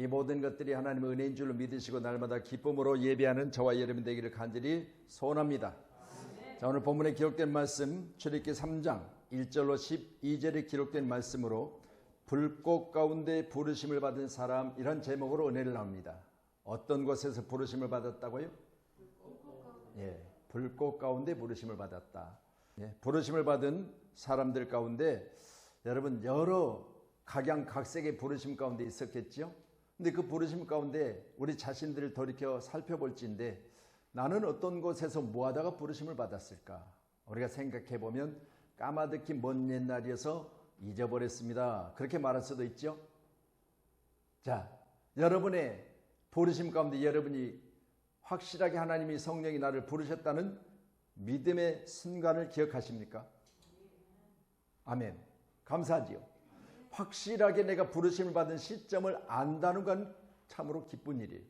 이 모든 것들이 하나님의 은혜인 줄로 믿으시고 날마다 기쁨으로 예배하는 저와 여러분 되기를 간절히 소원합니다. 자, 오늘 본문에 기록된 말씀 출애굽기 3장 1절로 12절에 기록된 말씀으로 불꽃 가운데 부르심을 받은 사람, 이런 제목으로 은혜를 나옵니다. 어떤 곳에서 부르심을 받았다고요? 불꽃 가운데 부르심을 받았다. 부르심을 받은 사람들 가운데 여러분 여러 각양각색의 부르심 가운데 있었겠죠. 근데 그 부르심 가운데 우리 자신들을 돌이켜 살펴볼지인데, 나는 어떤 곳에서 뭐하다가 부르심을 받았을까? 우리가 생각해 보면 까마득히 먼 옛날이어서 잊어버렸습니다, 그렇게 말할 수도 있죠. 자, 여러분의 부르심 가운데 여러분이 확실하게 하나님이 성령이 나를 부르셨다는 믿음의 순간을 기억하십니까? 아멘. 감사하지요. 확실하게 내가 부르심을 받은 시점을 안다는 건 참으로 기쁜 일이에요.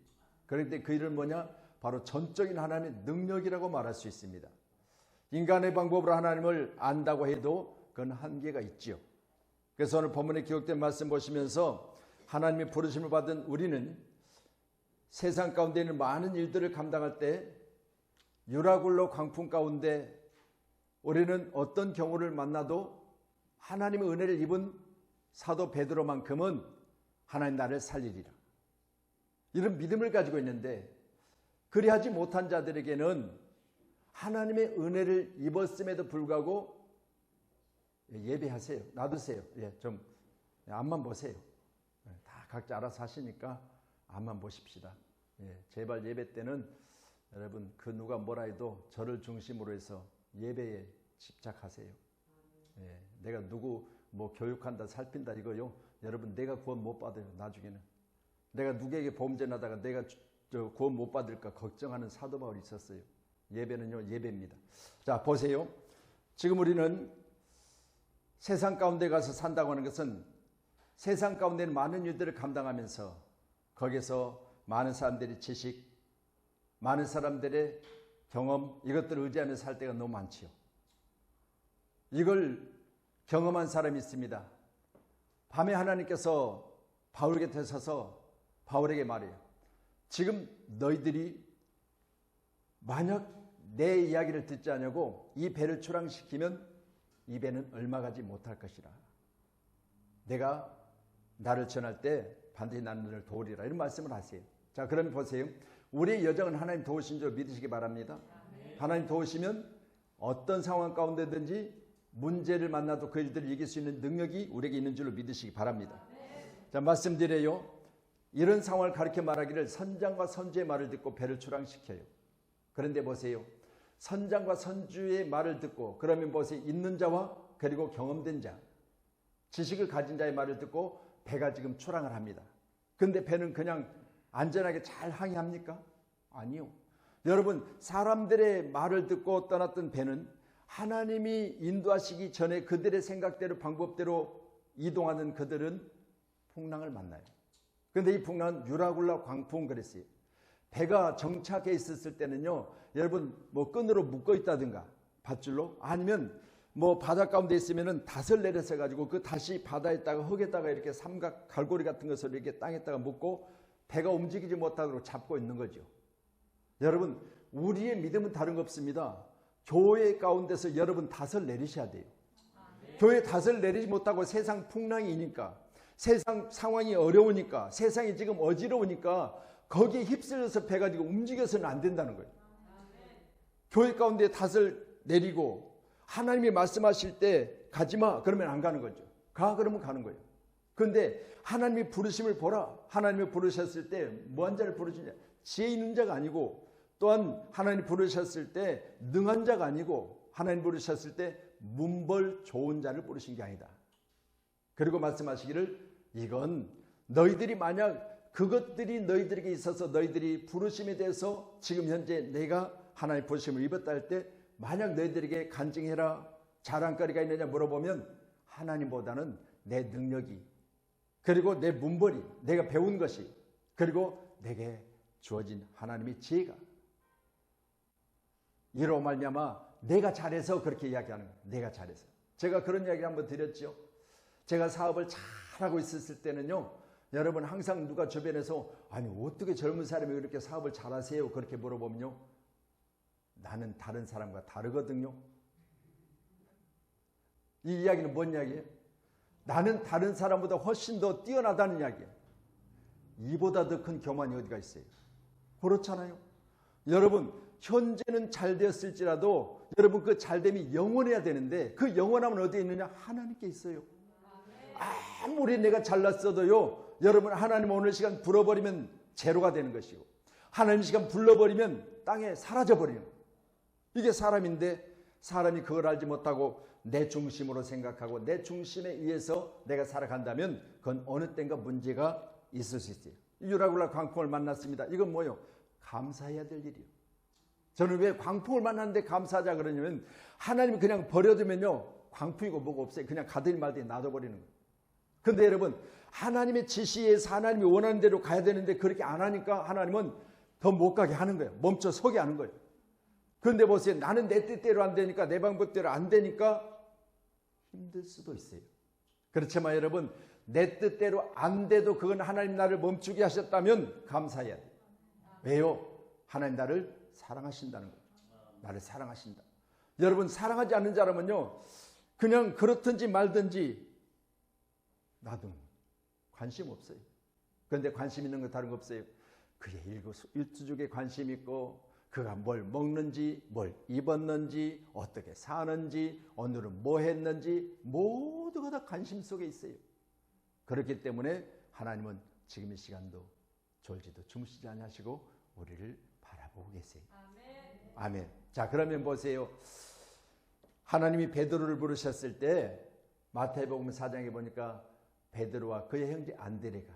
그런데 그 일은 뭐냐? 바로 전적인 하나님의 능력이라고 말할 수 있습니다. 인간의 방법으로 하나님을 안다고 해도 그건 한계가 있지요. 그래서 오늘 본문에 기록된 말씀 보시면서 하나님의 부르심을 받은 우리는 세상 가운데 있는 많은 일들을 감당할 때 유라굴로 광풍 가운데 우리는 어떤 경우를 만나도 하나님의 은혜를 입은 사도 베드로만큼은 하나님 나를 살리리라, 이런 믿음을 가지고 있는데, 그리하지 못한 자들에게는 하나님의 은혜를 입었음에도 불구하고 예배하세요, 놔두세요, 좀 앞만 보세요, 다 각자 알아서 하시니까 앞만 보십시다. 제발 예배 때는 여러분 그 누가 뭐라 해도 저를 중심으로 해서 예배에 집착하세요. 내가 누구 뭐 교육한다 살핀다 이거요, 여러분 내가 구원 못 받아요. 나중에는 내가 누구에게 범죄나다가 내가 구원 못 받을까 걱정하는 사도 바울이 있었어요. 예배는요, 예배입니다. 자, 보세요. 지금 우리는 세상 가운데 가서 산다고 하는 것은 세상 가운데는 많은 일들을 감당하면서 거기서 많은 사람들의 지식, 많은 사람들의 경험, 이것들을 의지하면서 살 때가 너무 많지요. 이걸 경험한 사람이 있습니다. 밤에 하나님께서 바울 곁에 서서 바울에게 말해요. 지금 너희들이 만약 내 이야기를 듣지 않냐고 이 배를 출항시키면 이 배는 얼마 가지 못할 것이라. 내가 나를 전할 때 반드시 나는 너를 도우리라, 이런 말씀을 하세요. 자, 그러면 보세요. 우리의 여정은 하나님 도우신 줄 믿으시기 바랍니다. 하나님 도우시면 어떤 상황 가운데든지 문제를 만나도 그 일들을 이길 수 있는 능력이 우리에게 있는 줄로 믿으시기 바랍니다. 자, 말씀드려요. 이런 상황을 가르쳐 말하기를 선장과 선주의 말을 듣고 배를 출항시켜요. 그런데 보세요. 선장과 선주의 말을 듣고, 그러면 보세요. 있는 자와 그리고 경험된 자, 지식을 가진 자의 말을 듣고 배가 지금 출항을 합니다. 근데 배는 그냥 안전하게 잘 항해합니까? 아니요. 여러분, 사람들의 말을 듣고 떠났던 배는 하나님이 인도하시기 전에 그들의 생각대로 방법대로 이동하는 그들은 풍랑을 만나요. 그런데 이 풍랑은 유라굴라 광풍 그랬어요. 배가 정착해 있었을 때는요, 여러분 뭐 끈으로 묶어 있다든가 밧줄로, 아니면 뭐 바다 가운데 있으면은 닷을 내려서 가지고 그 다시 바다에다가 흙에다가 이렇게 삼각 갈고리 같은 것을 이렇게 땅에다가 묶고 배가 움직이지 못하도록 잡고 있는 거죠. 여러분, 우리의 믿음은 다른 거 없습니다. 교회 가운데서 여러분 닷을 내리셔야 돼요. 교회 닷을 내리지 못하고 세상 풍랑이니까, 세상 상황이 어려우니까, 세상이 지금 어지러우니까 거기에 휩쓸려서 배가 지금 움직여서는 안 된다는 거예요. 교회 가운데 닷을 내리고 하나님이 말씀하실 때 가지마 그러면 안 가는 거죠. 가 그러면 가는 거예요. 그런데 하나님이 부르심을 보라. 하나님이 부르셨을 때 뭐한 자를 부르시냐? 지혜 있는 자가 아니고, 또한 하나님 부르셨을 때 능한 자가 아니고, 하나님 부르셨을 때 문벌 좋은 자를 부르신 게 아니다. 그리고 말씀하시기를 이건 너희들이 만약 그것들이 너희들에게 있어서 너희들이 부르심에 대해서 지금 현재 내가 하나님 부르심을 입었다 할 때 만약 너희들에게 간증해라, 자랑거리가 있느냐 물어보면 하나님보다는 내 능력이, 그리고 내 문벌이, 내가 배운 것이, 그리고 내게 주어진 하나님의 지혜가, 이로 말미암아 내가 잘해서 그렇게 이야기하는 거예요. 내가 잘해서. 제가 그런 이야기를 한번 드렸죠. 제가 사업을 잘하고 있었을 때는요, 여러분 항상 누가 주변에서 아니 어떻게 젊은 사람이 이렇게 사업을 잘하세요? 그렇게 물어보면요. 나는 다른 사람과 다르거든요. 이 이야기는 뭔 이야기예요? 나는 다른 사람보다 훨씬 더 뛰어나다는 이야기예요. 이보다 더 큰 교만이 어디가 있어요? 그렇잖아요. 여러분 현재는 잘 되었을지라도 여러분 그 잘됨이 영원해야 되는데 그 영원함은 어디에 있느냐? 하나님께 있어요. 아무리 내가 잘났어도요. 여러분 하나님 오늘 시간 불어버리면 제로가 되는 것이고 하나님 시간 불러버리면 땅에 사라져버리는 거예요. 이게 사람인데 사람이 그걸 알지 못하고 내 중심으로 생각하고 내 중심에 의해서 내가 살아간다면 그건 어느 때인가 문제가 있을 수 있어요. 유라굴라 광풍을 만났습니다. 이건 뭐예요? 감사해야 될 일이에요. 저는 왜 광풍을 만났는데 감사하자 그러냐면 하나님이 그냥 버려두면요. 광풍이고 뭐가 없어요. 그냥 가더니 말더니 놔둬버리는 거예요. 그런데 여러분 하나님의 지시에서 하나님이 원하는 대로 가야 되는데 그렇게 안 하니까 하나님은 더 못 가게 하는 거예요. 멈춰 서게 하는 거예요. 그런데 보세요. 나는 내 뜻대로 안 되니까 내 방법대로 안 되니까 힘들 수도 있어요. 그렇지만 여러분 내 뜻대로 안 돼도 그건 하나님 나를 멈추게 하셨다면 감사해야 돼요. 왜요? 하나님 나를 사랑하신다는 거예요. 나를 사랑하신다. 여러분 사랑하지 않는 사람은요. 그냥 그렇든지 말든지 나도 관심 없어요. 그런데 관심 있는 거 다른 거 없어요. 그의 일투족에 관심 있고 그가 뭘 먹는지 뭘 입었는지 어떻게 사는지 오늘은 뭐 했는지 모두가 다 관심 속에 있어요. 그렇기 때문에 하나님은 지금 이 시간도 졸지도 주무시지 않으시고 우리를 바라보고 계세요. 아멘. 아멘. 자 그러면 보세요. 하나님이 베드로를 부르셨을 때 마태복음 4장에 보니까 베드로와 그의 형제 안드레가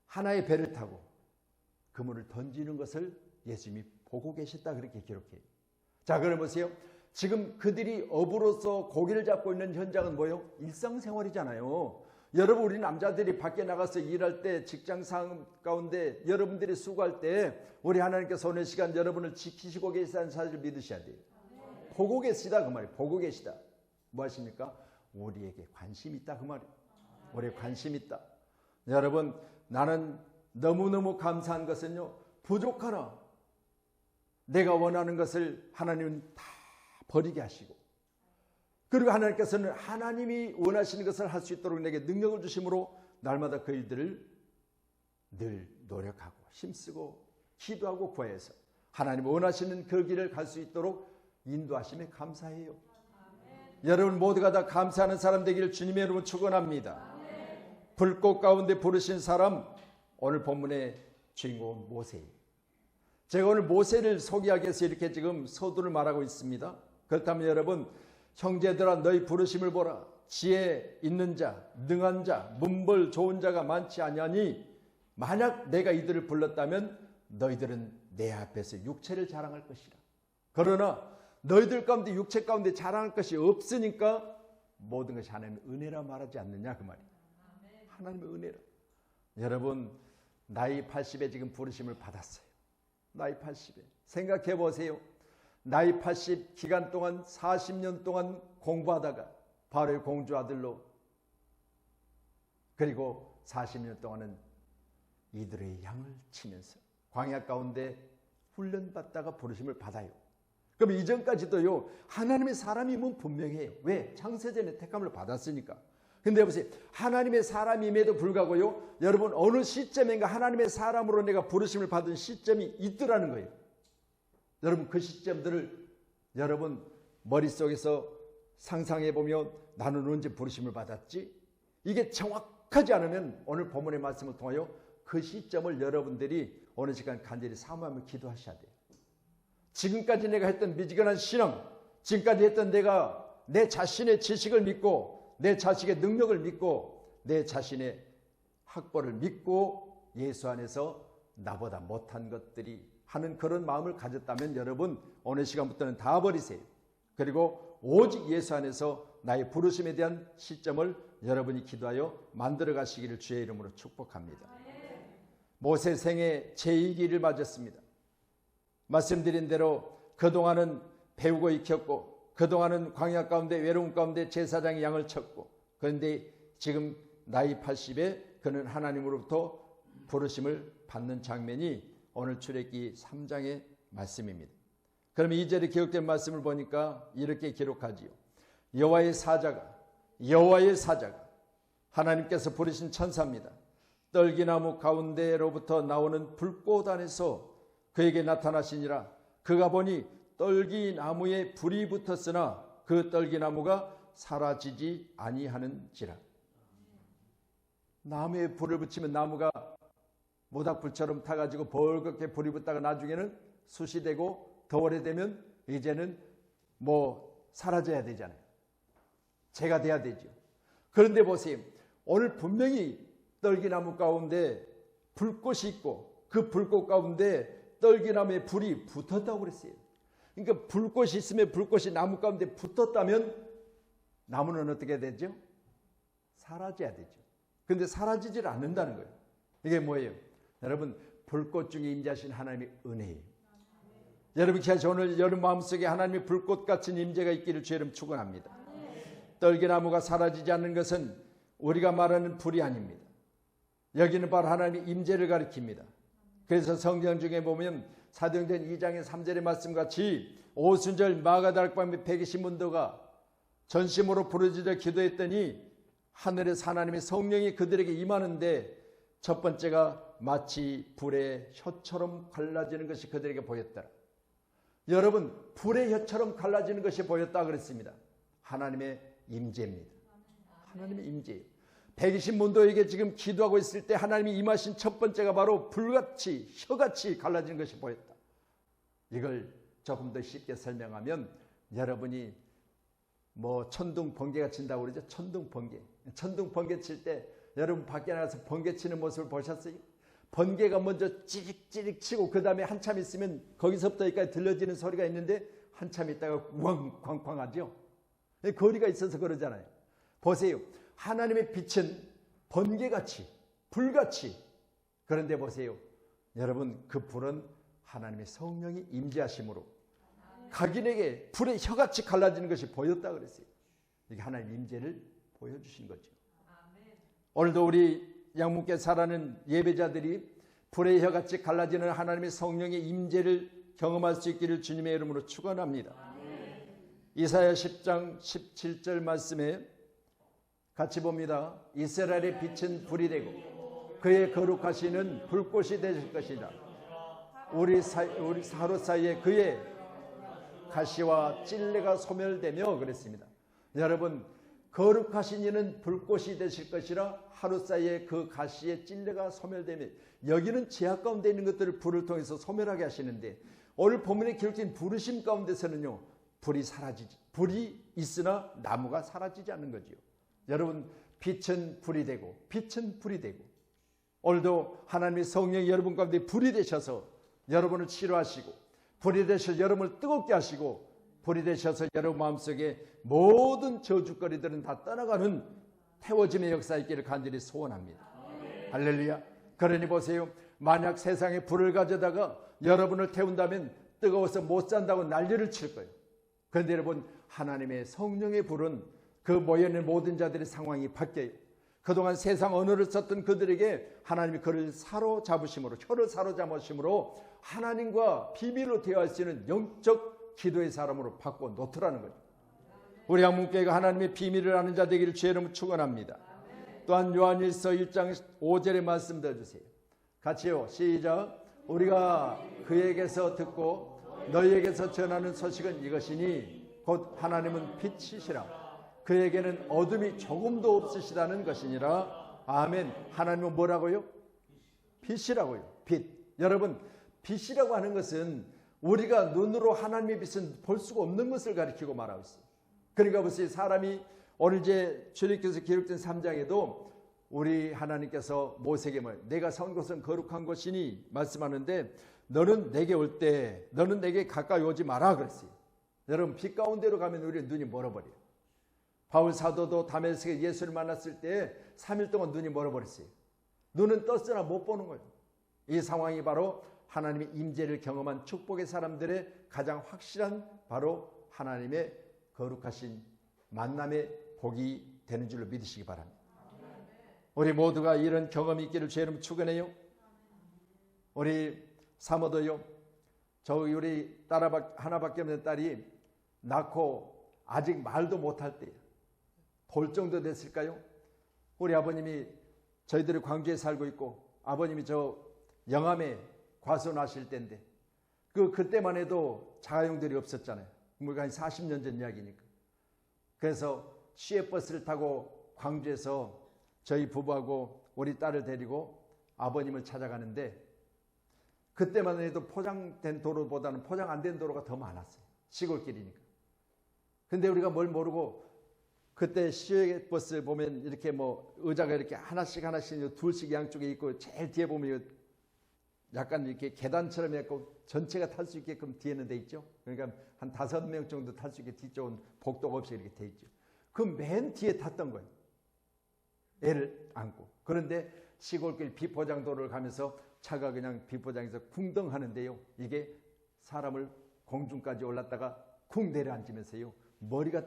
하나의 배를 타고 그물을 던지는 것을 예수님이 보고 계셨다 그렇게 기록해요. 자 그럼 보세요. 지금 그들이 어부로서 고기를 잡고 있는 현장은 뭐예요? 일상생활이잖아요. 여러분 우리 남자들이 밖에 나가서 일할 때 직장 상황 가운데 여러분들이 수고할 때 우리 하나님께서 오늘 시간 여러분을 지키시고 계시다는 사실을 믿으셔야 돼요. 보고 계시다 그 말이에요. 보고 계시다. 뭐 하십니까? 우리에게 관심 있다 그 말이에요. 우리에게 관심 있다. 여러분 나는 너무너무 감사한 것은요. 부족하나 내가 원하는 것을 하나님은 다 버리게 하시고 그리고 하나님께서는 하나님이 원하시는 것을 할 수 있도록 내게 능력을 주심으로 날마다 그 일들을 늘 노력하고 힘쓰고 기도하고 구해서 하나님 원하시는 그 길을 갈 수 있도록 인도하심에 감사해요. 여러분 모두가 다 감사하는 사람 되기를 주님의 이름으로 축원합니다. 불꽃 가운데 부르신 사람 오늘 본문의 주인공은 모세예요. 제가 오늘 모세를 소개하기 위해서 이렇게 지금 서두를 말하고 있습니다. 그렇다면 여러분 형제들아 너희 부르심을 보라. 지혜 있는 자, 능한 자, 문벌 좋은 자가 많지 아니하니 만약 내가 이들을 불렀다면 너희들은 내 앞에서 육체를 자랑할 것이라. 그러나 너희들 가운데 육체 가운데 자랑할 것이 없으니까 모든 것이 하나님의 은혜라 말하지 않느냐 그 말이에요. 하나님의 은혜라. 여러분 나이 80에 지금 부르심을 받았어요. 나이 80에 생각해 보세요. 나이 80 기간 동안 40년 동안 공부하다가 바로의 공주 아들로 그리고 40년 동안은 이들의 양을 치면서 광야 가운데 훈련받다가 부르심을 받아요. 그럼 이전까지도요 하나님의 사람임은 분명해요. 왜? 창세전에 택함을 받았으니까. 근데 보세요. 하나님의 사람임에도 불구하고요 여러분 어느 시점인가 하나님의 사람으로 내가 부르심을 받은 시점이 있더라는 거예요. 여러분 그 시점들을 여러분 머릿속에서 상상해 보면 나는 언제 부르심을 받았지? 이게 정확하지 않으면 오늘 본문의 말씀을 통하여 그 시점을 여러분들이 어느 시간 간절히 사모하며 기도하셔야 돼요. 지금까지 내가 했던 미지근한 신앙, 지금까지 했던 내가 내 자신의 지식을 믿고 내 자식의 능력을 믿고 내 자신의 학벌을 믿고 예수 안에서 나보다 못한 것들이 하는 그런 마음을 가졌다면 여러분 오늘 시간부터는 다 버리세요. 그리고 오직 예수 안에서 나의 부르심에 대한 시점을 여러분이 기도하여 만들어 가시기를 주의 이름으로 축복합니다. 모세 생애 제2기를 맞았습니다. 말씀드린 대로 그동안은 배우고 익혔고 그동안은 광야 가운데 외로움 가운데 제사장이 양을 쳤고 그런데 지금 나이 80에 그는 하나님으로부터 부르심을 받는 장면이 오늘 출애굽기 3장의 말씀입니다. 그럼 2절에 기록된 말씀을 보니까 이렇게 기록하지요. 여호와의 사자가 하나님께서 부르신 천사입니다. 떨기나무 가운데로부터 나오는 불꽃 안에서 그에게 나타나시니라. 그가 보니 떨기나무에 불이 붙었으나 그 떨기나무가 사라지지 아니하는지라. 나무에 불을 붙이면 나무가 모닥불처럼 타가지고 벌겋게 불이 붙다가 나중에는 숯이 되고 더 오래되면 이제는 사라져야 되잖아요. 재가 돼야 되죠. 그런데 보세요. 오늘 분명히 떨기나무 가운데 불꽃이 있고 그 불꽃 가운데 떨기나무에 불이 붙었다고 그랬어요. 그러니까 불꽃이 있으면 불꽃이 나무 가운데 붙었다면 나무는 어떻게 되죠? 사라져야 되죠. 그런데 사라지질 않는다는 거예요. 이게 뭐예요? 여러분, 불꽃 중에 임재하신 하나님의 은혜예요. 여러분, 기아시 오늘 여러분 마음속에 하나님의 불꽃 같은 임재가 있기를 주의 이름 축원합니다. 떨기나무가 사라지지 않는 것은 우리가 말하는 불이 아닙니다. 여기는 바로 하나님의 임재를 가리킵니다. 그래서 성경 중에 보면 사도행전 2장의 3절의 말씀같이 오순절 마가다락방 및 120문도가 전심으로 부르짖어 기도했더니 하늘에서 하나님의 성령이 그들에게 임하는데 첫 번째가 마치 불의 혀처럼 갈라지는 것이 그들에게 보였더라. 여러분, 불의 혀처럼 갈라지는 것이 보였다 그랬습니다. 하나님의 임재입니다. 하나님의 임재예요. 120문도에게 지금 기도하고 있을 때 하나님이 임하신 첫 번째가 바로 불같이 혀같이 갈라지는 것이 보였다. 이걸 조금 더 쉽게 설명하면 여러분이 천둥 번개가 친다고 그러죠. 천둥 번개 칠 때 여러분 밖에 나가서 번개 치는 모습을 보셨어요? 번개가 먼저 찌릿찌릿 치고 그 다음에 한참 있으면 거기서부터 여기까지 들려지는 소리가 있는데 한참 있다가 우왕 쾅쾅 하죠. 거리가 있어서 그러잖아요. 보세요. 하나님의 빛은 번개같이 불같이, 그런데 보세요. 여러분, 그 불은 하나님의 성령이 임재하심으로 각인에게 불의 혀같이 갈라지는 것이 보였다 그랬어요. 이게 하나님의 임재를 보여주신 거죠. 오늘도 우리 양문께 살아는 예배자들이 불의 혀같이 갈라지는 하나님의 성령의 임재를 경험할 수 있기를 주님의 이름으로 축원합니다. 이사야 10장 17절 말씀에 같이 봅니다. 이스라엘의 빛은 불이 되고 그의 거룩하시는 불꽃이 되실 것이다. 우리 하루 사이에 그의 가시와 찔레가 소멸되며 그랬습니다. 여러분, 거룩하신 이는 불꽃이 되실 것이라 하루 사이에 그 가시의 찔레가 소멸되며, 여기는 제약 가운데 있는 것들을 불을 통해서 소멸하게 하시는데 오늘 본문에 기록된 부르심 가운데서는요, 불이 있으나 나무가 사라지지 않는 거지요. 여러분, 빛은 불이 되고 오늘도 하나님의 성령이 여러분 가운데 불이 되셔서 여러분을 치료하시고 불이 되셔서 여러분을 뜨겁게 하시고 불이 되셔서 여러분 마음속에 모든 저주거리들은 다 떠나가는 태워짐의 역사 있기를 간절히 소원합니다. 할렐루야. 그러니 보세요. 만약 세상에 불을 가져다가 여러분을 태운다면 뜨거워서 못 산다고 난리를 칠 거예요. 그런데 여러분, 하나님의 성령의 불은 그 모여있는 모든 자들의 상황이 바뀌어요. 그동안 세상 언어를 썼던 그들에게 하나님이 그를 사로잡으심으로, 혀를 사로잡으심으로 하나님과 비밀로 대화할 수 있는 영적 기도의 사람으로 바꿔 놓더라는 거죠. 우리 양문교회가 하나님의 비밀을 아는 자 되기를 주의 이름으로 축원합니다. 또한 요한일서 1장 5절의 말씀 들어주세요. 같이요. 시작. 우리가 그에게서 듣고 너희에게서 전하는 소식은 이것이니 곧 하나님은 빛이시라. 그에게는 어둠이 조금도 없으시다는 것이니라. 아멘. 하나님은 뭐라고요? 빛이라고요. 빛. 여러분, 빛이라고 하는 것은 우리가 눈으로 하나님의 빛은 볼 수가 없는 것을 가리키고 말하고 있어요. 그러니까 보세요. 사람이 오늘 이제 출애굽기에서 기록된 3장에도 우리 하나님께서 모세에게 내가 선 곳은 거룩한 것이니 말씀하는데 너는 내게 올 때 너는 내게 가까이 오지 마라 그랬어요. 여러분, 빛 가운데로 가면 우리 눈이 멀어버려요. 바울 사도도 다메섹에 예수를 만났을 때 3일 동안 눈이 멀어버렸어요. 눈은 떴으나 못 보는 거예요. 이 상황이 바로 하나님의 임재를 경험한 축복의 사람들의 가장 확실한 바로 하나님의 거룩하신 만남의 복이 되는 줄로 믿으시기 바랍니다. 우리 모두가 이런 경험이 있기를 주의 이름 축원해요. 우리 사모도요. 저기 우리 딸 하나밖에 없는 딸이 낳고 아직 말도 못할 때 볼 정도 됐을까요? 우리 아버님이 저희들이 광주에 살고 있고 아버님이 저 영암에 과손하실 때인데 그때만 해도 자가용들이 없었잖아요. 우리가 한 40년 전 이야기니까. 그래서 시외버스를 타고 광주에서 저희 부부하고 우리 딸을 데리고 아버님을 찾아가는데 그때만 해도 포장된 도로보다는 포장 안 된 도로가 더 많았어요. 시골길이니까. 근데 우리가 뭘 모르고 그때 시외버스 보면 이렇게 뭐 의자가 이렇게 하나씩 둘씩 양쪽에 있고 제일 뒤에 보면 약간 이렇게 계단처럼 해갖고 전체가 탈 수 있게끔 뒤에는 돼 있죠. 그러니까 한 5명 정도 탈 수 있게 뒤쪽은 복도가 없이 이렇게 돼 있죠. 그 맨 뒤에 탔던 거예요. 애를 안고. 그런데 시골길 비포장도로를 가면서 차가 그냥 비포장에서 쿵덩 하는데요. 이게 사람을 공중까지 올랐다가 쿵 내려앉으면서요. 머리가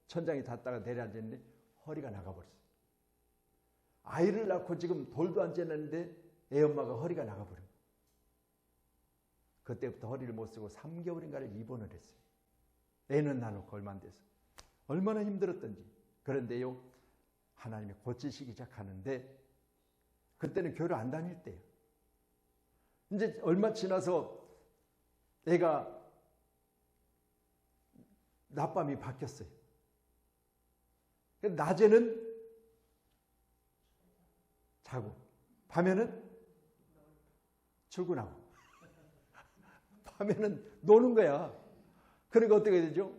천장에 닿다가 내려앉았는데 허리가 나가버렸어요. 아이를 낳고 지금 돌도 안 째놨는데 애 엄마가 허리가 나가버려요. 그때부터 허리를 못 쓰고 3개월인가를 입원을 했어요. 애는 나놓고 얼마 안 돼서. 얼마나 힘들었던지. 그런데요. 하나님이 고치시기 시작하는데 그때는 교회를 안 다닐 때예요. 이제 얼마 지나서 애가 낮밤이 바뀌었어요. 낮에는 자고 밤에는 출근하고 밤에는 노는 거야. 그러니까 어떻게 되죠?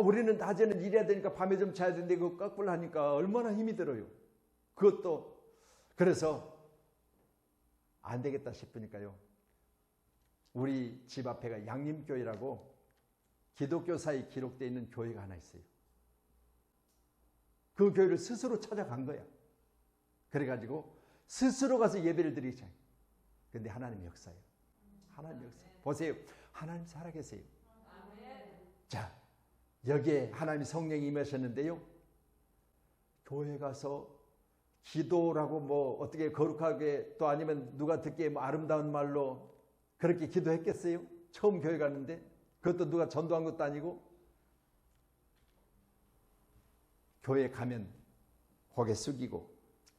우리는 낮에는 일해야 되니까 밤에 좀 자야 되는데 그거 거꾸로 하니까 얼마나 힘이 들어요. 그것도 그래서 안 되겠다 싶으니까요. 우리 집 앞에가 양림교회라고 기독교사에 기록되어 있는 교회가 하나 있어요. 그 교회를 스스로 찾아간 거야. 그래가지고 스스로 가서 예배를 드리기 시작해요. 그런데 하나님 역사예요. 하나님 역사. 보세요. 하나님 살아계세요. 자, 여기에 하나님 성령이 임하셨는데요. 교회 가서 기도라고 뭐 어떻게 거룩하게 또 아니면 누가 듣기에 뭐 아름다운 말로 그렇게 기도했겠어요? 처음 교회 갔는데 그것도 누가 전도한 것도 아니고 교회 가면 고개 숙이고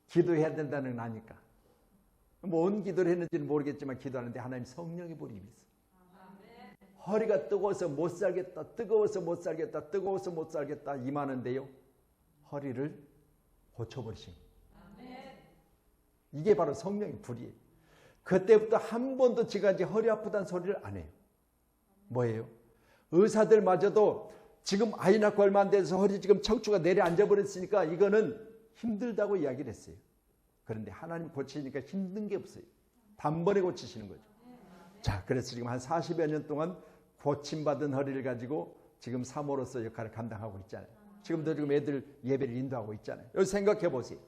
기도해야 된다는 건 아니까 뭔 기도를 했는지는 모르겠지만 기도하는데 하나님 성령의 불이 임했어요. 허리가 뜨거워서 못 살겠다, 뜨거워서 못 살겠다, 뜨거워서 못 살겠다 임하는데요. 허리를 고쳐버리신 거예요. 이게 바로 성령의 불이에요. 그때부터 한 번도 지금까지 허리 아프다는 소리를 안 해요. 뭐예요? 의사들마저도 지금 아이 낳고 얼마 안 돼서 허리 지금 척추가 내려앉아 버렸으니까 이거는 힘들다고 이야기를 했어요. 그런데 하나님 고치니까 힘든 게 없어요. 단번에 고치시는 거죠. 자, 그래서 지금 한 40여 년 동안 고침받은 허리를 가지고 지금 사모로서 역할을 감당하고 있잖아요. 지금도 지금 애들 예배를 인도하고 있잖아요. 여기 생각해 보세요.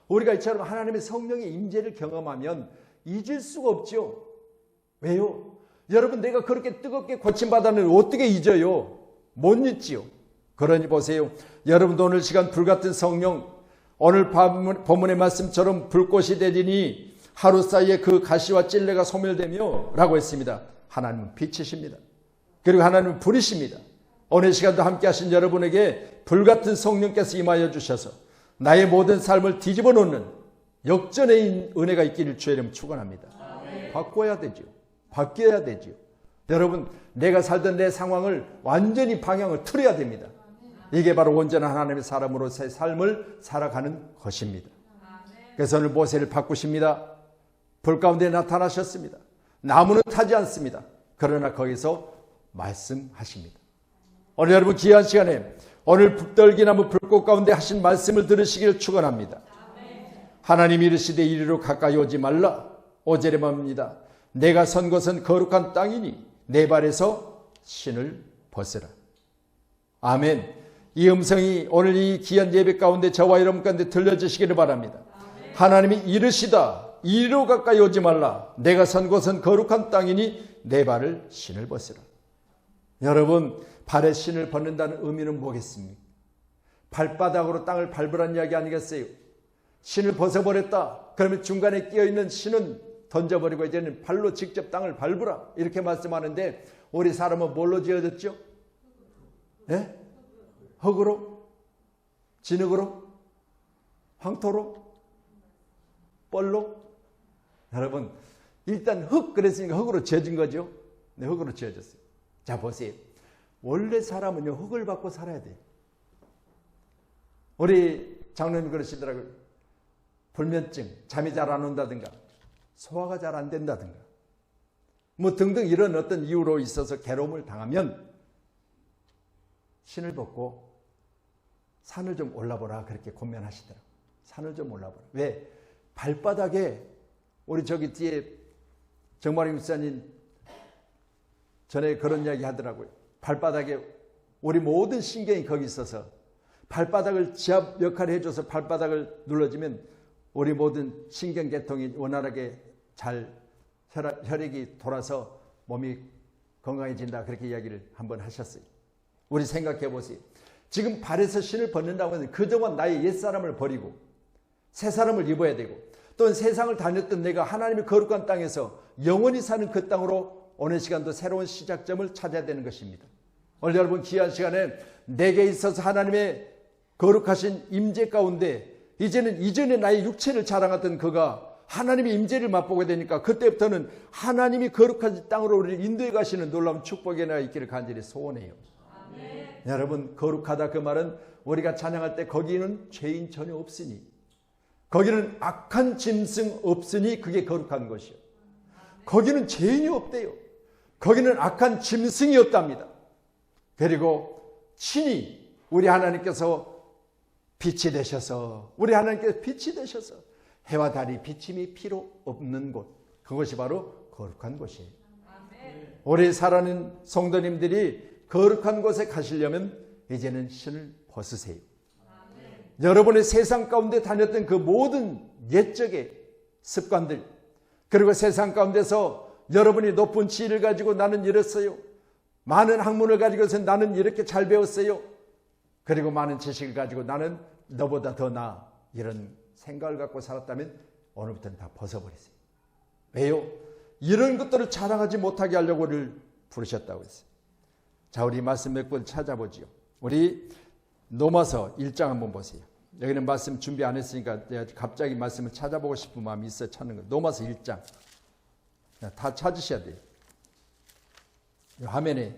우리가 이처럼 하나님의 성령의 임재를 경험하면 잊을 수가 없죠. 왜요? 여러분, 내가 그렇게 뜨겁게 고침받았는데 어떻게 잊어요? 못 잊지요. 그러니 보세요. 여러분도 오늘 시간 불같은 성령, 오늘 본문의 말씀처럼 불꽃이 되리니 하루 사이에 그 가시와 찔레가 소멸되며 라고 했습니다. 하나님은 빛이십니다. 그리고 하나님은 불이십니다. 오늘 시간도 함께 하신 여러분에게 불같은 성령께서 임하여 주셔서 나의 모든 삶을 뒤집어 놓는 역전의 은혜가 있기를 주의 이름 축원합니다. 바꿔야 되죠. 바뀌어야 되죠. 여러분, 내가 살던 내 상황을 완전히 방향을 틀어야 됩니다. 이게 바로 온전한 하나님의 사람으로서의 삶을 살아가는 것입니다. 그래서 오늘 모세를 바꾸십니다. 불 가운데 나타나셨습니다. 나무는 타지 않습니다. 그러나 거기서 말씀하십니다. 오늘 여러분 귀한 시간에 오늘 붙들기나무 불꽃 가운데 하신 말씀을 들으시기를 축원합니다. 하나님이 이르시되 이리로 가까이 오지 말라. 5절에 봅니다. 내가 선 곳은 거룩한 땅이니 내 발에서 신을 벗으라. 아멘. 이 음성이 오늘 이 귀한 예배 가운데 저와 여러분 가운데 들려주시기를 바랍니다. 하나님이 이르시다. 이리로 가까이 오지 말라. 내가 선 곳은 거룩한 땅이니 내 발을 신을 벗으라. 여러분, 발에 신을 벗는다는 의미는 뭐겠습니까? 발바닥으로 땅을 밟으라는 이야기 아니겠어요? 신을 벗어버렸다. 그러면 중간에 끼어있는 신은 던져버리고 이제는 발로 직접 땅을 밟으라. 이렇게 말씀하는데 우리 사람은 뭘로 지어졌죠? 네? 흙으로? 진흙으로? 황토로? 뻘로? 여러분 일단 흙 그랬으니까 흙으로 지어진 거죠. 네, 흙으로 지어졌어요. 자 보세요. 원래 사람은요 흙을 받고 살아야 돼요. 우리 장로님 그러시더라고요. 불면증, 잠이 잘 안 온다든가 소화가 잘 안 된다든가 뭐 등등 이런 어떤 이유로 있어서 괴로움을 당하면 신을 벗고 산을 좀 올라보라 그렇게 권면하시더라고요. 산을 좀 올라보라. 왜? 발바닥에 우리 저기 뒤에 정마리 목사님 전에 그런 이야기 하더라고요. 발바닥에 우리 모든 신경이 거기 있어서 발바닥을 지압 역할을 해줘서 발바닥을 눌러주면 우리 모든 신경계통이 원활하게 잘 혈액이 돌아서 몸이 건강해진다 그렇게 이야기를 한번 하셨어요. 우리 생각해 보세요. 지금 발에서 신을 벗는다고 하면 그동안 나의 옛사람을 버리고 새 사람을 입어야 되고 또는 세상을 다녔던 내가 하나님의 거룩한 땅에서 영원히 사는 그 땅으로 어느 시간도 새로운 시작점을 찾아야 되는 것입니다. 오늘 여러분 귀한 시간에 내게 있어서 하나님의 거룩하신 임재 가운데 이제는 이전에 나의 육체를 자랑하던 그가 하나님의 임재를 맛보게 되니까 그때부터는 하나님이 거룩한 땅으로 우리를 인도해 가시는 놀라운 축복이 내가 있기를 간절히 소원해요. 아멘. 여러분 거룩하다 그 말은 우리가 찬양할 때 거기는 죄인 전혀 없으니 거기는 악한 짐승 없으니 그게 거룩한 것이요. 거기는 죄인이 없대요. 거기는 악한 짐승이 없답니다. 그리고 친히 우리 하나님께서 빛이 되셔서 우리 하나님께서 빛이 되셔서 해와 달이 비침이 필요 없는 곳 그것이 바로 거룩한 곳이에요. 아멘. 우리 사랑하는 성도님들이 거룩한 곳에 가시려면 이제는 신을 벗으세요. 아멘. 여러분의 세상 가운데 다녔던 그 모든 옛적의 습관들 그리고 세상 가운데서 여러분이 높은 지위를 가지고 나는 이랬어요. 많은 학문을 가지고서 나는 이렇게 잘 배웠어요. 그리고 많은 지식을 가지고 나는 너보다 더 나아 이런 생각을 갖고 살았다면 오늘부터는 다 벗어버리세요. 왜요? 이런 것들을 자랑하지 못하게 하려고 우리를 부르셨다고 했어요. 자 우리 말씀 몇 번 찾아보지요. 우리 로마서 1장 한번 보세요. 여기는 말씀 준비 안 했으니까 갑자기 말씀을 찾아보고 싶은 마음이 있어 찾는 거예요. 로마서 1장 다 찾으셔야 돼요. 화면에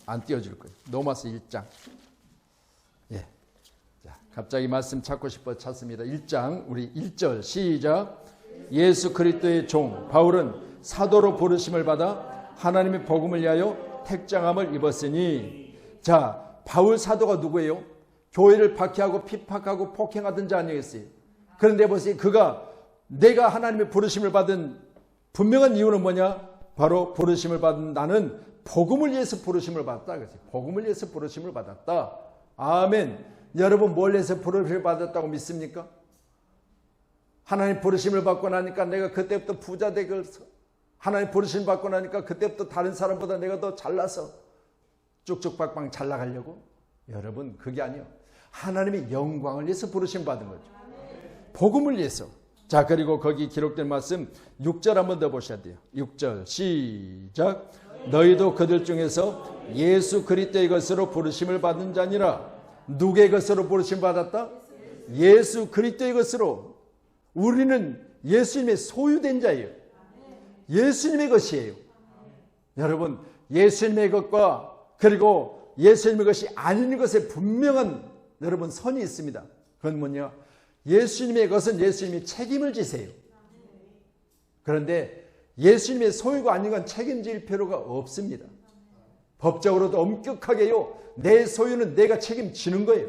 안 띄워줄 거예요. 로마서 1장. 예. 자, 갑자기 말씀 찾고 싶어 찾습니다. 1장 우리 1절 시작. 예수 그리스도의 종 바울은 사도로 부르심을 받아 하나님의 복음을 위하여 택장함을 입었으니. 자, 바울 사도가 누구예요? 교회를 박해하고 핍박하고 폭행하던 자 아니겠어요? 그런데 보세요. 그가 내가 하나님의 부르심을 받은 분명한 이유는 뭐냐? 바로 부르심을 받은 나는 복음을 위해서 부르심을 받았다. 복음을 위해서 부르심을 받았다. 아멘. 여러분 뭘 해서 부르심을 받았다고 믿습니까? 하나님 부르심을 받고 나니까 내가 그때부터 부자 되겠어. 하나님 부르심 받고 나니까 그때부터 다른 사람보다 내가 더 잘나서 쭉쭉박박 잘 나가려고? 여러분 그게 아니에요. 하나님의 영광을 위해서 부르심 받은 거죠. 복음을 위해서. 자 그리고 거기 기록된 말씀 6절 한번 더 보셔야 돼요. 6절 시작. 너희도 그들 중에서 예수 그리스도의 것으로 부르심을 받은 자니라. 누구의 것으로 부르심 받았다? 예수 그리스도의 것으로. 우리는 예수님의 소유된 자예요. 예수님의 것이에요. 여러분 예수님의 것과 그리고 예수님의 것이 아닌 것에 분명한 여러분 선이 있습니다. 그건 뭐냐? 예수님의 것은 예수님이 책임을 지세요. 그런데 예수님의 소유가 아닌 건 책임질 필요가 없습니다. 법적으로도 엄격하게요. 내 소유는 내가 책임지는 거예요.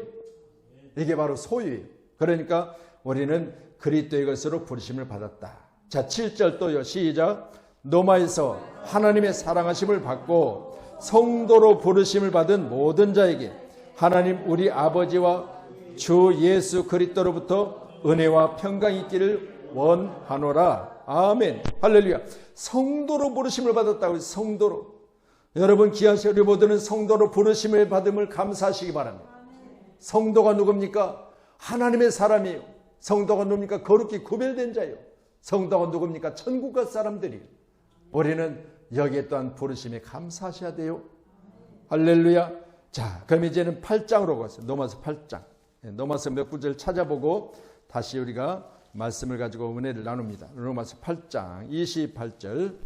이게 바로 소유예요. 그러니까 우리는 그리스도의 것으로 부르심을 받았다. 자 7절 또요. 시작. 로마에서 하나님의 사랑하심을 받고 성도로 부르심을 받은 모든 자에게 하나님 우리 아버지와 주 예수 그리스도로부터 은혜와 평강이 있기를 원하노라. 아멘. 할렐루야. 성도로 부르심을 받았다고 해서 성도로. 여러분 귀하신 우리 모두는 성도로 부르심을 받음을 감사하시기 바랍니다. 성도가 누굽니까? 하나님의 사람이에요. 성도가 누굽니까? 거룩히 구별된 자요. 성도가 누굽니까? 천국과 사람들이. 우리는 여기에 또한 부르심에 감사하셔야 돼요. 할렐루야. 자, 그럼 이제는 8장으로 가서 로마서 8장. 로마서 몇 구절 찾아보고 다시 우리가 말씀을 가지고 은혜를 나눕니다. 로마서 8장 28절.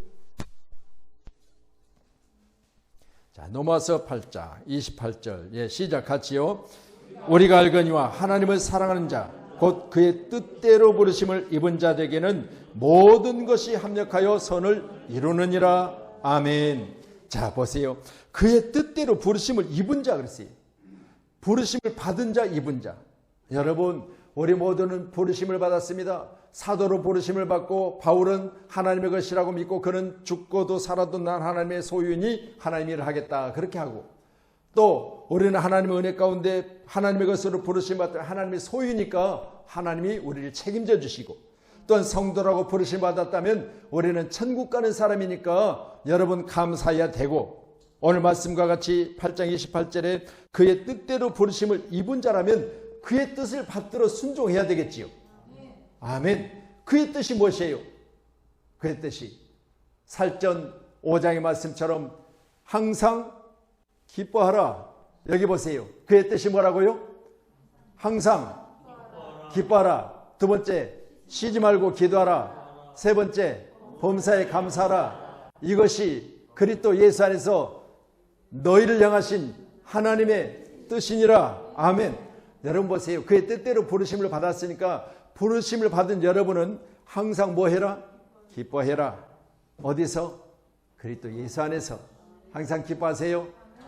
자, 로마서 8장 28절. 예, 시작 같이요. 우리가 알거니와 하나님을 사랑하는 자, 곧 그의 뜻대로 부르심을 입은 자에게는 모든 것이 합력하여 선을 이루느니라. 아멘. 자, 보세요. 그의 뜻대로 부르심을 입은 자 그랬어요. 부르심을 받은 자, 입은 자. 여러분, 우리 모두는 부르심을 받았습니다. 사도로 부르심을 받고 바울은 하나님의 것이라고 믿고 그는 죽고도 살아도 난 하나님의 소유니 하나님의 일을 하겠다 그렇게 하고, 또 우리는 하나님의 은혜 가운데 하나님의 것으로 부르심 받던 하나님의 소유니까 하나님이 우리를 책임져 주시고, 또한 성도라고 부르심 받았다면 우리는 천국 가는 사람이니까 여러분 감사해야 되고, 오늘 말씀과 같이 8장 28절에 그의 뜻대로 부르심을 입은 자라면 그의 뜻을 받들어 순종해야 되겠지요. 아멘. 그의 뜻이 무엇이에요? 그의 뜻이 살전 5장의 말씀처럼 항상 기뻐하라. 여기 보세요. 그의 뜻이 뭐라고요? 항상 기뻐하라. 두 번째, 쉬지 말고 기도하라. 세 번째, 범사에 감사하라. 이것이 그리스도 예수 안에서 너희를 향하신 하나님의 뜻이니라. 아멘. 여러분 보세요. 그의 뜻대로 부르심을 받았으니까 부르심을 받은 여러분은 항상 뭐 해라? 기뻐해라. 어디서? 그리스도 예수 안에서 항상 기뻐하세요.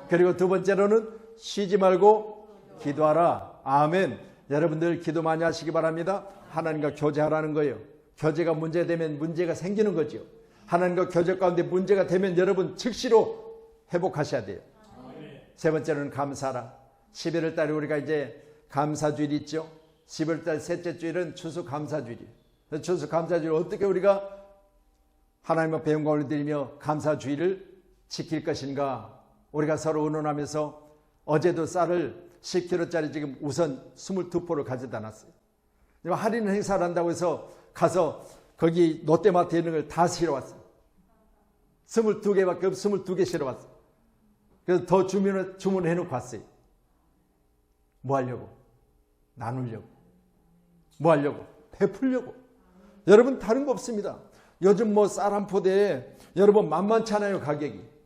그리고 두 번째로는 쉬지 말고 기도하라. 아멘. 여러분들 기도 많이 하시기 바랍니다. 하나님과 교제하라는 거예요. 교제가 문제되면 문제가 생기는 거죠. 하나님과 교제 가운데 문제가 되면 여러분 즉시로 회복하셔야 돼요. 세 번째로는 감사하라. 11월 달에 우리가 이제 감사주일 있죠. 11월 달 셋째 주일은 추수감사주일이에요. 추수감사주일 어떻게 우리가 하나님 앞에 영광을 올려드리며 감사주일을 지킬 것인가. 우리가 서로 의논하면서 어제도 쌀을 10kg짜리 지금 우선 22포를 가져다 놨어요. 할인 행사를 한다고 해서 가서 거기 롯데마트에 있는 걸 다 실어왔어요. 22개밖에 없 22개 실어왔어요. 그래서 더 주문을 해놓고 왔어요. 뭐 하려고? 나누려고. 뭐 하려고? 베풀려고. 여러분 다른 거 없습니다. 요즘 뭐 쌀 한 포대에 여러분 만만찮아요 가격이.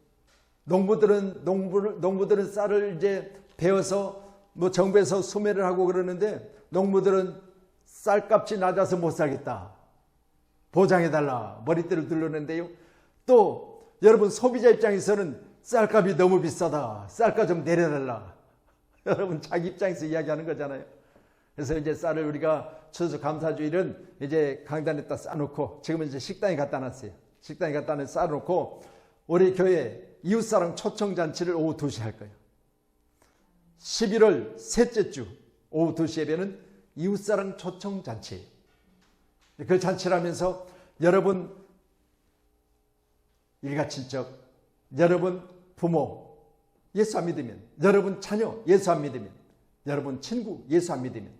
농부들은 쌀을 이제 베어서 뭐 정부에서 소매를 하고 그러는데 농부들은 쌀값이 낮아서 못 사겠다. 보장해달라. 머리띠를 둘러는데요. 또 여러분 소비자 입장에서는 쌀값이 너무 비싸다. 쌀값 좀 내려달라. 여러분 자기 입장에서 이야기하는 거잖아요. 그래서 이제 쌀을 우리가 추수감사주일은 이제 강단에다 싸놓고 지금은 이제 식당에 갖다 놨어요. 식당에 갖다 놔서 싸놓고 우리 교회 이웃사랑 초청잔치를 오후 2시에 할 거예요. 11월 셋째 주 오후 2시 예배는 이웃사랑 초청잔치. 그 잔치를 하면서 여러분 일가친척, 여러분 부모 예수 안 믿으면, 여러분 자녀 예수 안 믿으면, 여러분 친구 예수 안 믿으면,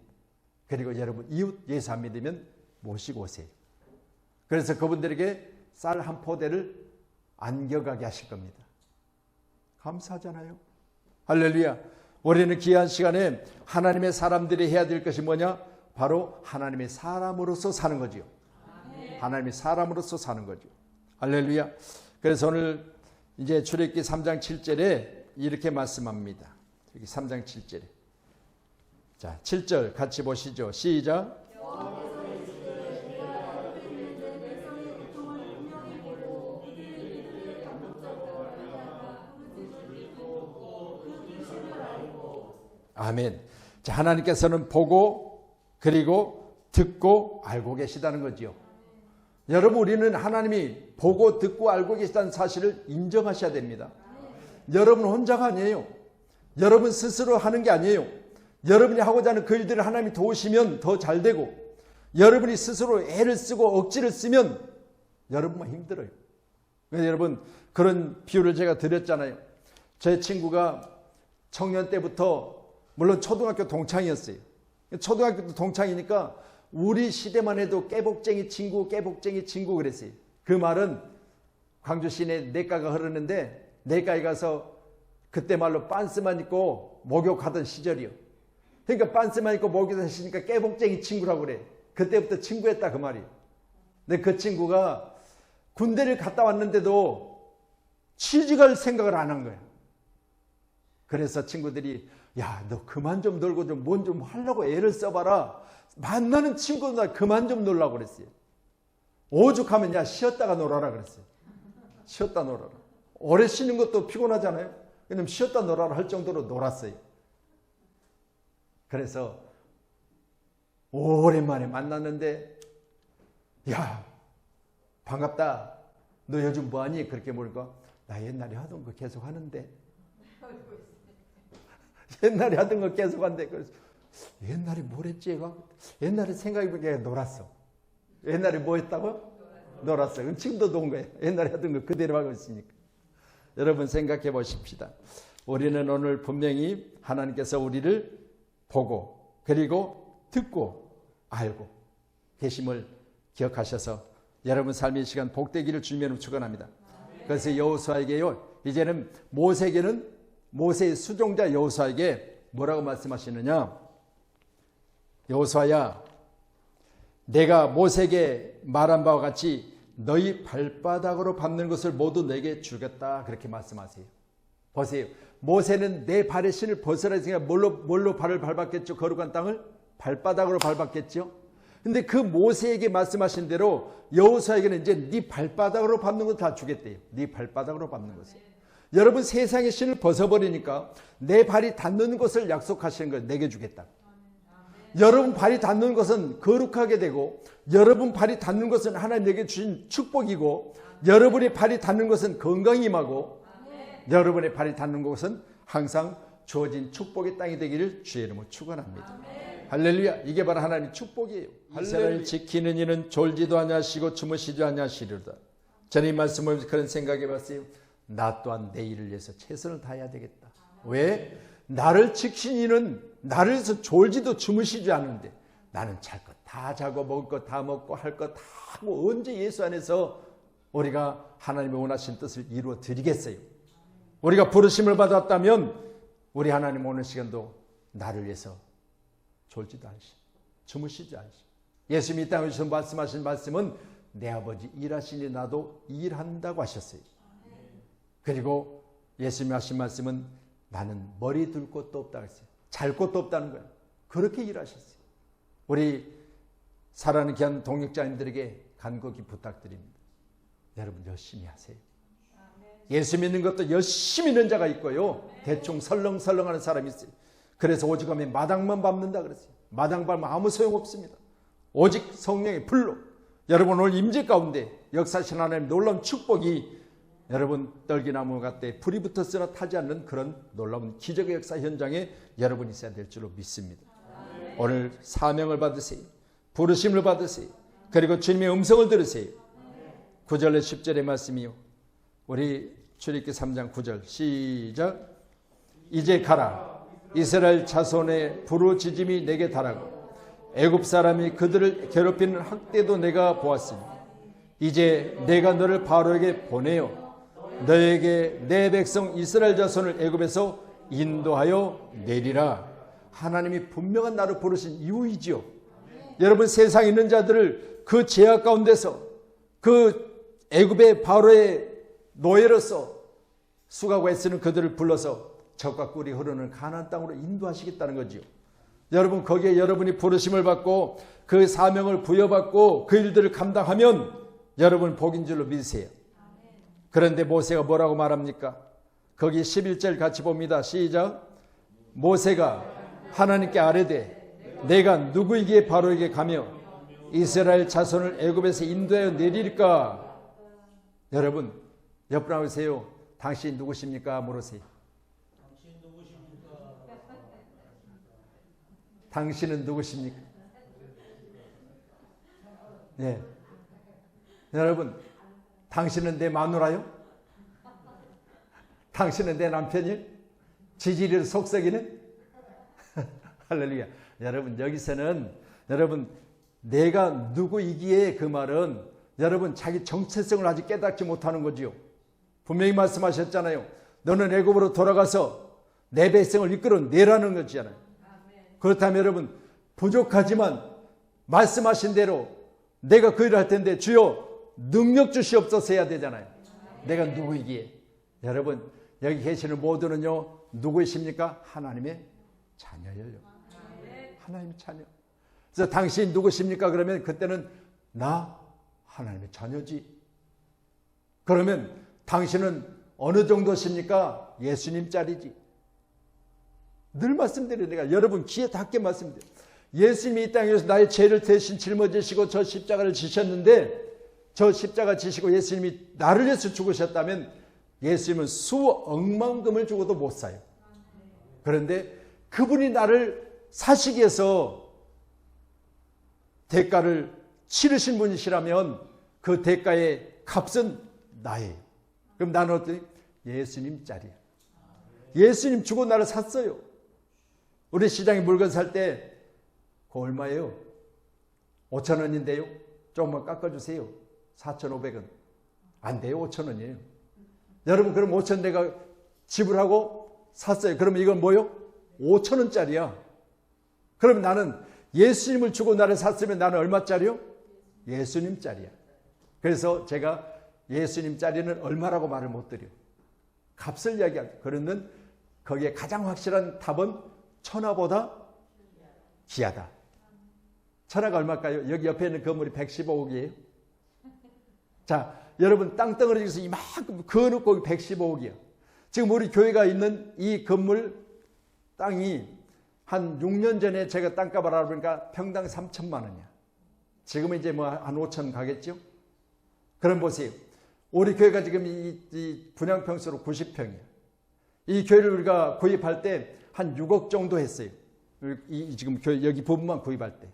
그리고 여러분 이웃 예수 안 믿으면 모시고 오세요. 그래서 그분들에게 쌀 한 포대를 안겨가게 하실 겁니다. 감사하잖아요. 할렐루야. 우리는 귀한 시간에 하나님의 사람들이 해야 될 것이 뭐냐? 바로 하나님의 사람으로서 사는 거지요. 하나님의 사람으로서 사는 거죠. 할렐루야. 그래서 오늘 이제 출애굽기 3장 7절에 이렇게 말씀합니다. 여기 3장 7절에. 자, 7절 같이 보시죠. 시작. 아멘. 자, 하나님께서는 보고 그리고 듣고 알고 계시다는 거지요. 여러분 우리는 하나님이 보고 듣고 알고 계시다는 사실을 인정하셔야 됩니다. 여러분 혼자가 아니에요. 여러분 스스로 하는 게 아니에요. 여러분이 하고자 하는 그 일들을 하나님이 도우시면 더 잘 되고, 여러분이 스스로 애를 쓰고 억지를 쓰면 여러분만 힘들어요. 여러분 그런 비유를 제가 드렸잖아요. 제 친구가 청년 때부터, 물론 초등학교 동창이었어요. 초등학교 동창이니까 우리 시대만 해도 깨복쟁이 친구 그랬어요. 그 말은 광주 시내 내과가 흐르는데 내과에 가서 그때 말로 빤스만 입고 목욕하던 시절이요. 그러니까 빤스만 입고 목욕하시니까 깨복쟁이 친구라고 그래. 그때부터 친구였다 그 말이에요. 근데 그 친구가 군대를 갔다 왔는데도 취직할 생각을 안 한 거예요. 그래서 친구들이 야, 너 그만 좀 놀고 좀 뭔 좀 하려고 애를 써봐라. 만나는 친구들 그만 좀 놀라고 그랬어요. 오죽하면 야 쉬었다가 놀아라 그랬어요. 쉬었다 놀아라. 오래 쉬는 것도 피곤하잖아요. 그럼 쉬었다 놀아라 할 정도로 놀았어요. 그래서 오랜만에 만났는데 야 반갑다. 너 요즘 뭐하니? 그렇게 물으니까 나 옛날에 하던 거 계속 하는데 옛날에 하던 거 계속 한대. 그래서 옛날에 뭘 했지? 옛날에 생각해보니까 놀았어. 옛날에 뭐 했다고? 놀았어. 그럼 지금도 논 거예요. 옛날에 하던 거 그대로 하고 있으니까. 여러분 생각해 보십시다. 우리는 오늘 분명히 하나님께서 우리를 보고 그리고 듣고 알고 계심을 기억하셔서 여러분 삶의 시간 복되기를 주님으로 축원합니다. 그래서 여호수아에게요. 이제는 모세의 수종자 여호수아에게 뭐라고 말씀하시느냐? 여호수아야, 내가 모세에게 말한 바와 같이 너희 발바닥으로 밟는 것을 모두 내게 주겠다. 그렇게 말씀하세요. 보세요. 모세는 내 발의 신을 벗으라 했으니까 뭘로 발을 밟았겠죠? 거룩한 땅을 발바닥으로 밟았겠죠? 근데 그 모세에게 말씀하신 대로 여호수아에게는 이제 네 발바닥으로 밟는 거 다 주겠대요. 네 발바닥으로 밟는 것을. 여러분 세상의 신을 벗어버리니까 내 발이 닿는 것을 약속하시는 거예요. 내게 주겠다. 여러분 발이 닿는 것은 거룩하게 되고 여러분 발이 닿는 것은 하나님에게 주신 축복이고 여러분의 발이 닿는 것은 건강이 임하고 여러분의 발이 닿는 것은 항상 주어진 축복의 땅이 되기를 주의 이름으로 축원합니다. 할렐루야. 이게 바로 하나님의 축복이에요. 이스라엘을 지키는 이는 졸지도 아니하시고 주무시지도 아니하시리로다. 저는 이 말씀을 그런 생각해 봤어요. 나 또한 내 일을 위해서 최선을 다해야 되겠다. 왜? 나를 지킨 이는 나를 위해서 졸지도 주무시지 않는데 나는 잘 것 다 자고 먹을 것 다 먹고 할 것 다 하고 언제 예수 안에서 우리가 하나님의 원하신 뜻을 이루어 드리겠어요. 우리가 부르심을 받았다면 우리 하나님 오늘 시간도 나를 위해서 졸지도 않으시 주무시지 않으시. 예수님이 이 땅에 오셔서 말씀하신 말씀은 내 아버지 일하시니 나도 일한다고 하셨어요. 그리고 예수님이 하신 말씀은 나는 머리 둘 곳도 없다고 했어요. 잘 곳도 없다는 거예요. 그렇게 일하셨어요. 우리 사랑하는 귀한 동역자님들에게 간곡히 부탁드립니다. 여러분 열심히 하세요. 예수 믿는 것도 열심히 있는 자가 있고요. 대충 설렁설렁하는 사람이 있어요. 그래서 오죽하면 마당만 밟는다 그랬어요. 마당 밟으면 아무 소용없습니다. 오직 성령의 불로 여러분 오늘 임재 가운데 역사하신 하나님 놀라운 축복이 여러분 떨기나무 같대 불이 붙었으나 타지 않는 그런 놀라운 기적의 역사 현장에 여러분이 있어야 될 줄로 믿습니다. 오늘 사명을 받으세요. 부르심을 받으세요. 그리고 주님의 음성을 들으세요. 9절에 10절의 말씀이요. 우리 출애굽기 3장 9절 시작. 이제 가라. 이스라엘 자손의 부르짖음이 내게 달하고 애굽 사람이 그들을 괴롭히는 학대도 내가 보았으니 이제 내가 너를 바로에게 보내어 너에게 내 백성 이스라엘 자손을 애굽에서 인도하여 내리라. 하나님이 분명한 나를 부르신 이유이지요. 여러분 세상에 있는 자들을 그 죄악 가운데서 그 애굽의 바로의 노예로서 수고하고 애쓰는 그들을 불러서 젖과 꿀이 흐르는 가나안 땅으로 인도하시겠다는 거지요. 여러분 거기에 여러분이 부르심을 받고 그 사명을 부여받고 그 일들을 감당하면 여러분 복인 줄로 믿으세요. 그런데 모세가 뭐라고 말합니까? 거기 11절 같이 봅니다. 시작. 모세가 하나님께 아뢰되 내가 누구에게 바로에게 가며 이스라엘 자손을 애굽에서 인도하여 내릴까? 여러분 옆으로 오세요. 당신 누구십니까? 물으세요. 당신은 누구십니까? 네. 여러분 당신은 내 마누라요? 당신은 내 남편이요? 지지리를 속썩이는? 할렐루야. 여러분 여기서는 여러분 내가 누구이기에 그 말은 여러분 자기 정체성을 아직 깨닫지 못하는 거지요. 분명히 말씀하셨잖아요. 너는 애굽으로 돌아가서 내 백성을 이끌어내라는 거잖아요. 그렇다면 여러분 부족하지만 말씀하신 대로 내가 그 일을 할 텐데 주여 능력 주시옵소서 해야 되잖아요. 내가 누구이기에. 여러분 여기 계시는 모두는요 누구이십니까? 하나님의 자녀예요. 하나님의 자녀. 그래서 당신 누구십니까? 그러면 그때는 나 하나님의 자녀지. 그러면 당신은 어느 정도십니까? 예수님 짤이지. 늘 말씀드려요. 내가 여러분 귀에 닿게 말씀드려요. 예수님이 이 땅에서 나의 죄를 대신 짊어지시고 저 십자가를 지셨는데 저 십자가 지시고 예수님이 나를 위해서 죽으셨다면 예수님은 수억만금을 주고도 못 사요. 그런데 그분이 나를 사시기 위해서 대가를 치르신 분이시라면 그 대가의 값은 나예요. 그럼 나는 어떠니? 예수님 짤이야. 예수님 주고 나를 샀어요. 우리 시장에 물건 살 때 그거 얼마예요? 5,000원인데요. 조금만 깎아주세요. 4,500원. 안 돼요. 5,000원이에요. 여러분 그럼 5,000원 내가 지불하고 샀어요. 그러면 이건 뭐요? 5,000원짜리야. 그럼 나는 예수님을 주고 나를 샀으면 나는 얼마짜리요? 예수님짜리야. 그래서 제가 예수님짜리는 얼마라고 말을 못 드려. 값을 이야기하죠. 그러면 거기에 가장 확실한 답은 천하보다 귀하다. 천하가 얼마일까요? 여기 옆에 있는 건물이 115억이에요. 자, 여러분 땅덩어리에서 이만큼 그어놓고 115억이야. 지금 우리 교회가 있는 이 건물 땅이 한 6년 전에 제가 땅값 알아보니까 평당 3천만 원이야. 지금은 이제 뭐 한 5천 가겠죠? 그럼 보세요. 우리 교회가 지금 이 분양평수로 90평이야. 이 교회를 우리가 구입할 때 한 6억 정도 했어요. 지금 교회 여기 부분만 구입할 때.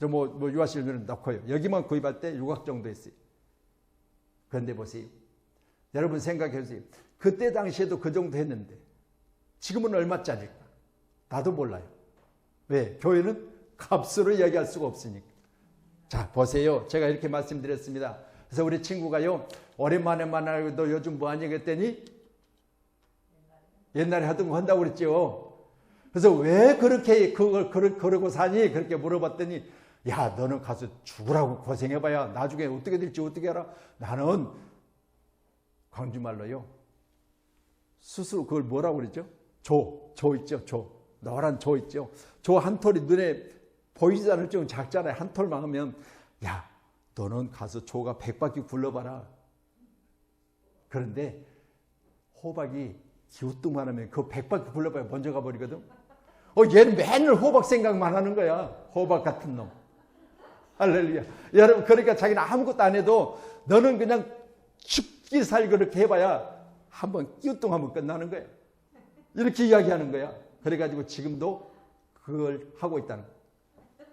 뭐 유아실들은 넣고요. 여기만 구입할 때 6억 정도 했어요. 그런데 보세요. 여러분 생각해 보세요. 그때 당시에도 그 정도 했는데 지금은 얼마짜리일까? 나도 몰라요. 왜? 교회는 값으로 이야기할 수가 없으니까. 자, 보세요. 제가 이렇게 말씀드렸습니다. 그래서 우리 친구가요, 오랜만에 만나고 너 요즘 뭐하니? 그랬더니 옛날에 하던 거 한다고 그랬죠. 그래서 왜 그렇게 그걸 그러고 사니? 그렇게 물어봤더니 야, 너는 가서 죽으라고 고생해봐야 나중에 어떻게 될지 어떻게 알아? 나는 광주말로요, 스스로 그걸 뭐라고 그랬죠? 조 있죠? 노란 조 있죠? 조 한 톨이 눈에 보이지 않을 정도 작잖아요. 한 톨만 하면 야, 너는 가서 조가 100바퀴 굴러봐라. 그런데 호박이 기우뚱만 하면 그 100바퀴 굴러봐야 먼저 가버리거든. 얘는 맨날 호박 생각만 하는 거야. 호박 같은 놈. 할렐루야. 여러분, 그러니까 자기는 아무것도 안 해도 너는 그냥 죽기 살기 그렇게 해봐야 한번 끼우뚱하면 끝나는 거야. 이렇게 이야기하는 거야. 그래가지고 지금도 그걸 하고 있다는 거야.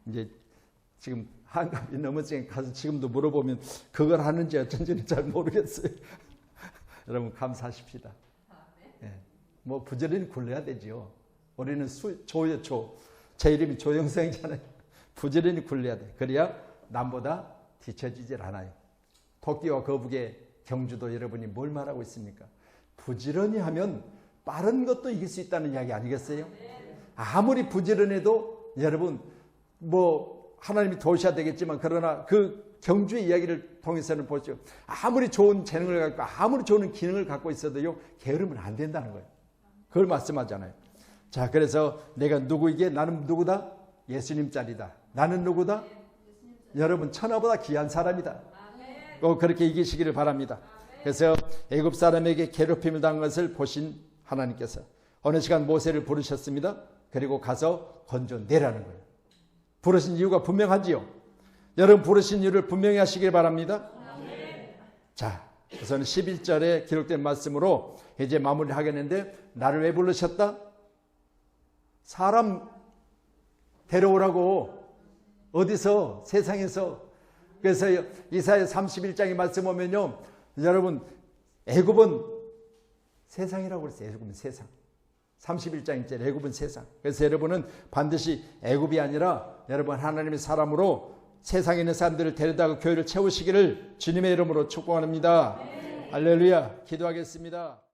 이제 지금 한갑이 넘었으니까 가서 지금도 물어보면 그걸 하는지 어쩐지는 잘 모르겠어요. 여러분 감사하십시다. 예. 뭐 부지런히 굴려야 되지요. 우리는 조요 조. 제 이름이 조영성이잖아요. 부지런히 굴려야 돼. 그래야 남보다 뒤처지질 않아요. 토끼와 거북의 경주도 여러분이 뭘 말하고 있습니까? 부지런히 하면 빠른 것도 이길 수 있다는 이야기 아니겠어요? 아무리 부지런해도 여러분 뭐 하나님이 도우셔야 되겠지만 그러나 그 경주의 이야기를 통해서는 보죠. 아무리 좋은 재능을 갖고 아무리 좋은 기능을 갖고 있어도요, 게으르면 안 된다는 거예요. 그걸 말씀하잖아요. 자, 그래서 내가 누구이기에 나는 누구다? 예수님 짤이다. 나는 누구다? 여러분 천하보다 귀한 사람이다. 꼭 그렇게 이기시기를 바랍니다. 그래서 애굽 사람에게 괴롭힘을 당한 것을 보신 하나님께서 어느 시간 모세를 부르셨습니다. 그리고 가서 건져내라는 거예요. 부르신 이유가 분명하지요. 여러분 부르신 이유를 분명히 하시길 바랍니다. 자, 우선 11절에 기록된 말씀으로 이제 마무리를 하겠는데, 나를 왜 부르셨다? 사람 데려오라고. 어디서? 세상에서. 그래서 이사야 31장의 말씀 보면요, 여러분 애굽은 세상이라고 그랬어요. 애굽은 세상. 31장 1절 애굽은 세상. 그래서 여러분은 반드시 애굽이 아니라 여러분 하나님의 사람으로 세상에 있는 사람들을 데려다가 교회를 채우시기를 주님의 이름으로 축복합니다. 할렐루야. 기도하겠습니다.